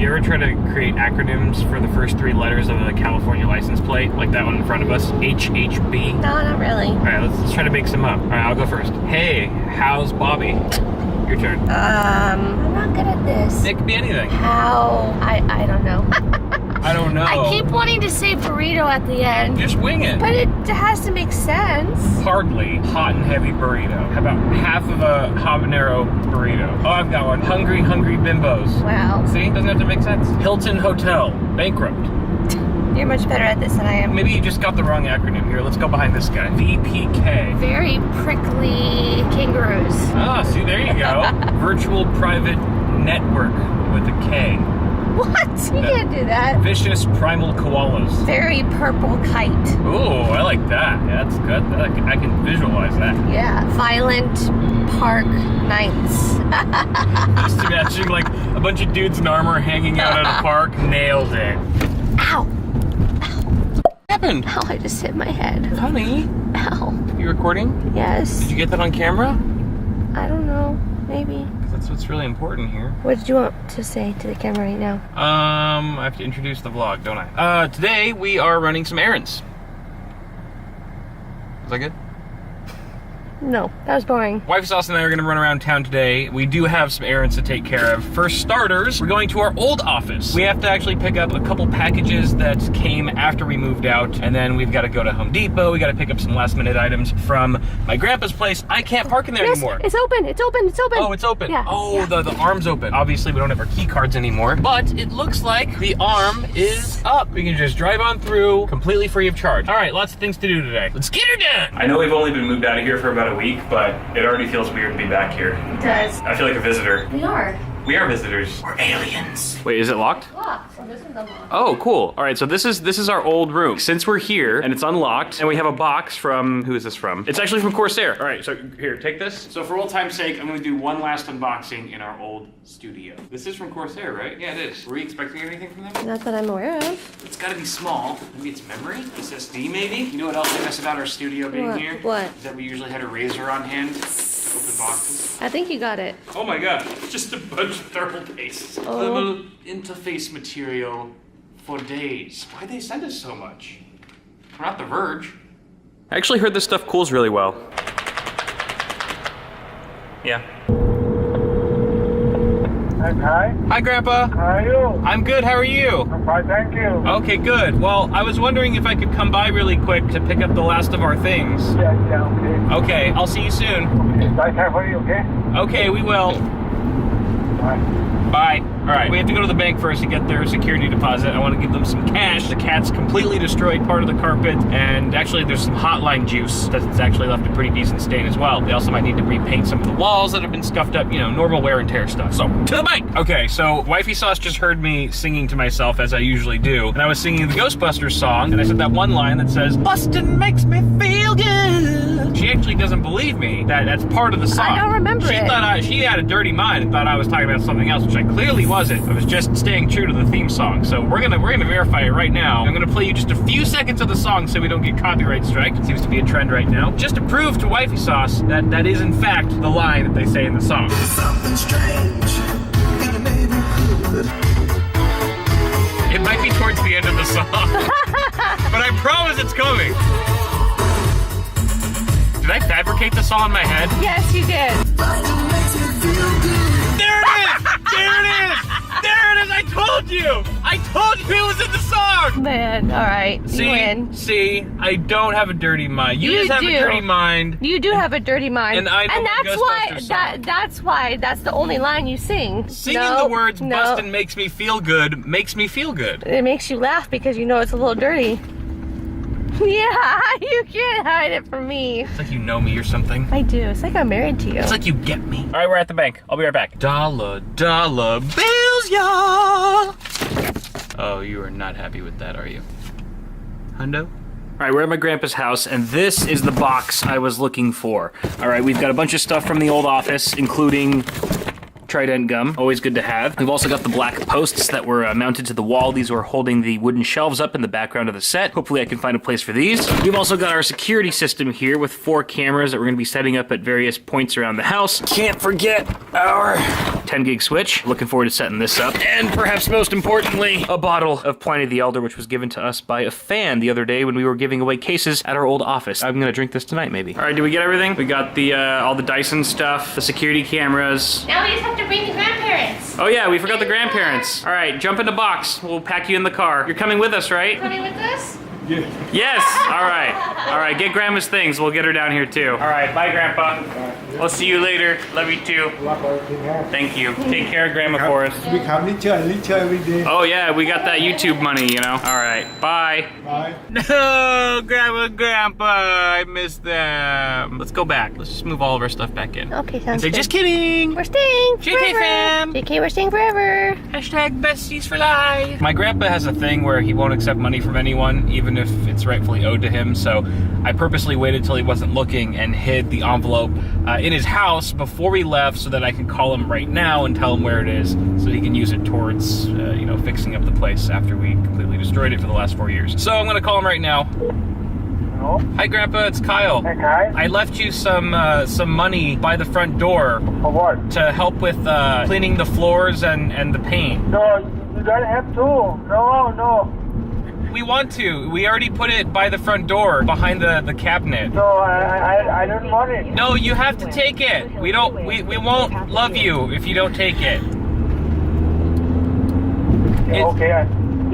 you ever try to create acronyms for the first 3 letters of a California license plate? Like that one in front of us, HHB? No, not really. All right, let's try to make some up. All right, I'll go first. Hey, how's Bobby? Your turn. I'm not good at this. It could be anything. How? I don't know. I don't know. I keep wanting to say burrito at the end. Just wing it. But it has to make sense. Hardly hot and heavy burrito. How about half of a habanero burrito? Oh, I've got one. Hungry, hungry bimbos. Wow. See? Doesn't have to make sense. Hilton Hotel. Bankrupt. You're much better at this than I am. Maybe you just got the wrong acronym. Here, let's go behind this guy. VPK. Very prickly kangaroos. Ah, see, there you go. Virtual Private Network with a K. What? You can't do that. Vicious Primal Koalas. Very purple kite. Ooh, I like that. Yeah, that's good. I can visualize that. Yeah. Violent park nights. Just imagining like a bunch of dudes in armor hanging out at a park. Nailed it. Ow. What happened? Ow, I just hit my head. Honey. Ow. You recording? Yes. Did you get that on camera? I don't know. Maybe. That's what's really important here. What did you want to say to the camera right now? I have to introduce the vlog, don't I? Today we are running some errands. Is that good? No, that was boring. Wifey Sauce and I are gonna run around town today. We do have some errands to take care of. For starters, we're going to our old office. We have to actually pick up a couple packages that came after we moved out, and then we've got to go to Home Depot. We got to pick up some last minute items from my grandpa's place. I can't park in there anymore. It's open, it's open, it's open. Oh, it's open. Yeah. Oh, yeah. The arm's open. Obviously, we don't have our key cards anymore, but it looks like the arm is up. We can just drive on through completely free of charge. All right, lots of things to do today. Let's get her done. I know we've only been moved out of here for about a week, but it already feels weird to be back here. It does. I feel like a visitor. We are. We are visitors. We're aliens. Wait, is it locked? Locked. So this one's unlocked. Oh, cool. All right, so this is our old room. Since we're here and it's unlocked, and we have a box from, who is this from? It's actually from Corsair. All right, so here, take this. So for old time's sake, I'm gonna do one last unboxing in our old studio. This is from Corsair, right? Yeah, it is. Were we expecting anything from them? Not that I'm aware of. It's gotta be small. Maybe it's memory? SSD maybe? You know what else I miss about our studio being What? here? What? Is that we usually had a razor on hand to open boxes. I think you got it. Oh my god, just a bunch of thermal paste. Oh. Thermal interface material for days. Why'd they send us so much? We're not The Verge. I actually heard this stuff cools really well. Yeah. Hi. Hi, Grandpa. How are you? I'm good, how are you? I'm fine, thank you. Okay, good. Well, I was wondering if I could come by really quick to pick up the last of our things. Yeah, okay. Okay, I'll see you soon. Okay, bye, care for you, okay? Okay, we will. Bye. Bye. All right, we have to go to the bank first to get their security deposit. I want to give them some cash. The cat's completely destroyed part of the carpet, and actually there's some hotline juice that's actually left a pretty decent stain as well. They also might need to repaint some of the walls that have been scuffed up, you know, normal wear and tear stuff. So, to the bank! Okay, so Wifey Sauce just heard me singing to myself as I usually do, and I was singing the Ghostbusters song, and I said that one line that says, "Bustin' makes me feel good." She actually doesn't believe me that that's part of the song. I don't remember She it. thought she had a dirty mind and thought I was talking about something else, which I clearly wasn't. I was just staying true to the theme song. So we're gonna verify it right now. I'm gonna play you just a few seconds of the song so we don't get copyright striked. It seems to be a trend right now. Just to prove to Wifey Sauce that that is in fact the line that they say in the song. Something strange in the neighborhood. It might be towards the end of the song, but I promise it's coming. Did I fabricate this all in my head? Yes, you did. Bustin' makes me feel good. There it is! There it is! There it is! I told you! I told you it was in the song! Man, all right. You win. See, I don't have a dirty mind. You just have do. a dirty mind. You do have a dirty mind. And I know the that's why Ghostbusters that's the only line you sing. Singing No, the words no. "bustin' makes me feel good" makes me feel good. It makes you laugh because you know it's a little dirty. Yeah, you can't hide it from me. It's like you know me or something. I do. It's like I'm married to you. It's like you get me. All right, we're at the bank. I'll be right back. Dollar bills, y'all. Oh, you are not happy with that, are you? Hundo? All right, we're at my grandpa's house, and this is the box I was looking for. All right, we've got a bunch of stuff from the old office, including Trident gum, always good to have. We've also got the black posts that were mounted to the wall. These were holding the wooden shelves up in the background of the set. Hopefully I can find a place for these. We've also got our security system here with 4 cameras that we're gonna be setting up at various points around the house. Can't forget our 10 gig switch. Looking forward to setting this up. And perhaps most importantly, a bottle of Pliny the Elder, which was given to us by a fan the other day when we were giving away cases at our old office. I'm gonna drink this tonight, maybe. All right, did we get everything? We got the all the Dyson stuff, the security cameras. Now we just have to bring the grandparents. Oh yeah, we forgot the grandparents. All right, jump in the box. We'll pack you in the car. You're coming with us, right? Coming with us? Yes. All right. All right. Get Grandma's things. We'll get her down here too. All right. Bye, Grandpa. We'll see you later. Love you too. Thank you. Take care of Grandma for us. We come literally every day. Oh yeah, we got that YouTube money, you know. All right. Bye. Bye. No, Grandma, Grandpa, I miss them. Let's go back. Let's just move all of our stuff back in. Okay, And sounds say, good. just kidding. We're staying JK forever. fam. JK, we're staying forever. Hashtag besties for life. My grandpa has a thing where he won't accept money from anyone, even if it's rightfully owed to him. So I purposely waited till he wasn't looking and hid the envelope in his house before we left so that I can call him right now and tell him where it is so he can use it towards, you know, fixing up the place after we completely destroyed it for the last 4 years. So I'm gonna call him right now. Hello? Hi Grandpa, it's Kyle. Hey, Kai. I left you some money by the front door For what? to help with cleaning the floors and the paint. No, you don't have to. No. We want to. We already put it by the front door, behind the cabinet. No, I don't want it. No, you have to take it. We won't love you if you don't take it. Okay.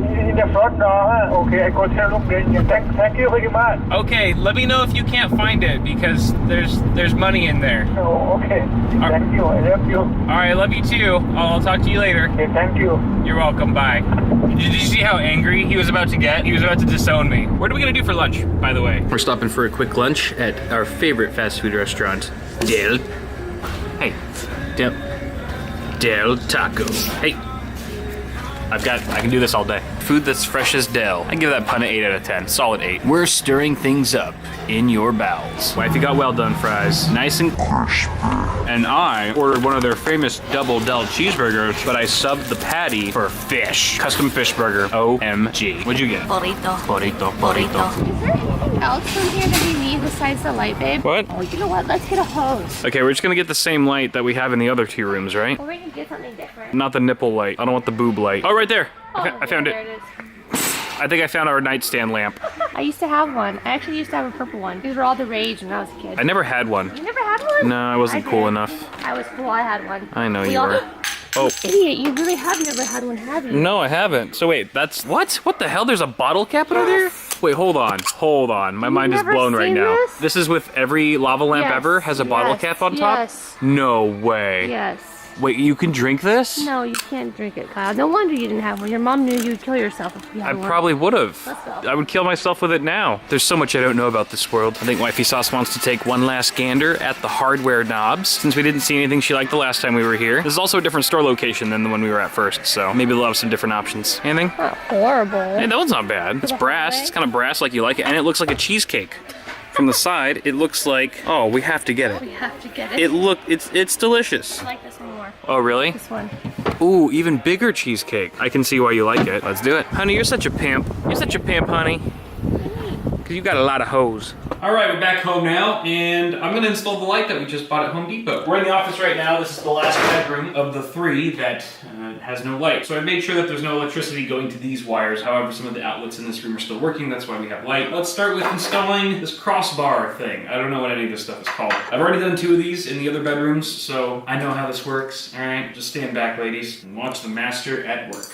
In the front door, huh? Okay, I go tell them then. Thank you very much. Okay, let me know if you can't find it because there's money in there. Oh, okay. Thank you. I love you. All right, I love you too. I'll talk to you later. Okay, thank you. You're welcome. Bye. Did you see how angry he was about to get? He was about to disown me. What are we gonna do for lunch, by the way? We're stopping for a quick lunch at our favorite fast food restaurant, Del Taco. Hey, I can do this all day. Food that's fresh as Del. I give that pun an 8 out of 10. Solid 8. We're stirring things up in your bowels. Wifey got well done fries. Nice and crispy. And I ordered one of their famous double Del cheeseburgers, but I subbed the patty for fish. Custom fish burger. OMG. What'd you get? Burrito. Burrito. Is there anything else from here that we need besides the light, babe? What? Oh, you know what? Let's get a hose. Okay, we're just gonna get the same light that we have in the other 2 rooms, right? Or we can get something different. Not the nipple light. I don't want the boob light. Oh, right there. I found there it. it is. I think I found our nightstand lamp. I used to have one. I actually used to have a purple one. These were all the rage when I was a kid. I never had one. You never had one? No, I wasn't cool did. enough. I was cool. I had one. I know We you all- were. Oh. Idiot, you really have never had one, have you? No, I haven't. So wait, that's what? What the hell? There's a bottle cap under there? Wait, hold on. My mind is never blown right seen now. this? This is with every lava lamp Yes, ever has a bottle yes, cap on top? yes. No way. Yes. Wait, you can drink this? No, you can't drink it, Kyle. No wonder you didn't have one. Your mom knew you'd kill yourself if you I had one. probably would have. Let's go. I would kill myself with it now. There's so much I don't know about this world. I think Wifey Sauce wants to take one last gander at the hardware knobs, since we didn't see anything she liked the last time we were here. This is also a different store location than the one we were at first, so maybe they'll have some different options. Anything? Not horrible. Hey, that one's not bad. It's brass. It's kind of brass like you like it, and it looks like a cheesecake. From the side, it looks like, oh, we have to get it. We have to get it. It's delicious. I like this one more. Oh, really? This one. Ooh, even bigger cheesecake. I can see why you like it. Let's do it. Honey, you're such a pimp. You're such a pimp, honey. Because you got a lot of hoes. All right, we're back home now, and I'm gonna install the light that we just bought at Home Depot. We're in the office right now. This is the last bedroom of the 3 that has no light. So I made sure that there's no electricity going to these wires. However, some of the outlets in this room are still working. That's why we have light. Let's start with installing this crossbar thing. I don't know what any of this stuff is called. I've already done 2 of these in the other bedrooms, so I know how this works. All right, just stand back, ladies, and watch the master at work.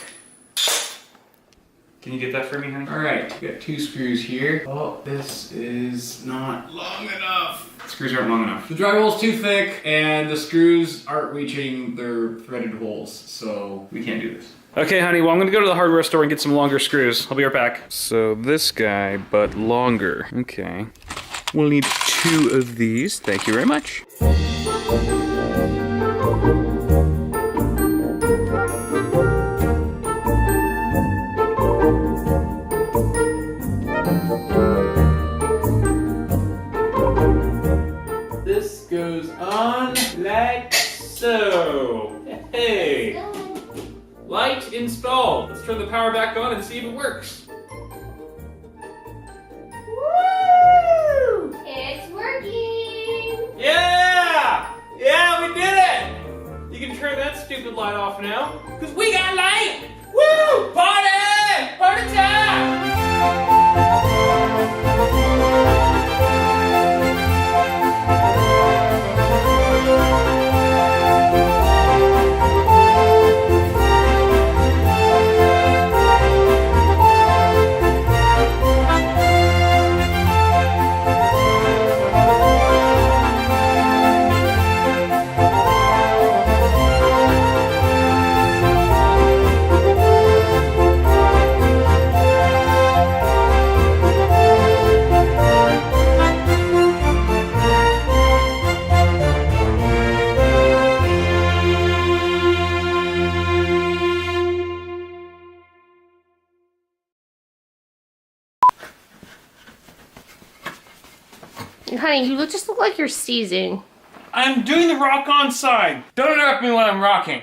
Can you get that for me, honey? All right, we got 2 screws here. Oh, this is not long enough. The screws aren't long enough. The drywall's too thick, and the screws aren't reaching their threaded holes, so we can't do this. Okay, honey, well, I'm gonna go to the hardware store and get some longer screws. I'll be right back. So this guy, but longer. Okay. We'll need 2 of these. Thank you very much. This goes on like so. installed. Let's turn the power back on and see if it works. Woo! It's working! Yeah! Yeah, we did it! You can turn that stupid light off now, because we got light! Woo! Party! Party time! Honey, you just look like you're seizing. I'm doing the rock on side. Don't interrupt me when I'm rocking.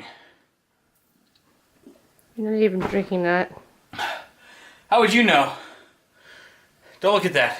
You're not even drinking that. How would you know? Don't look at that.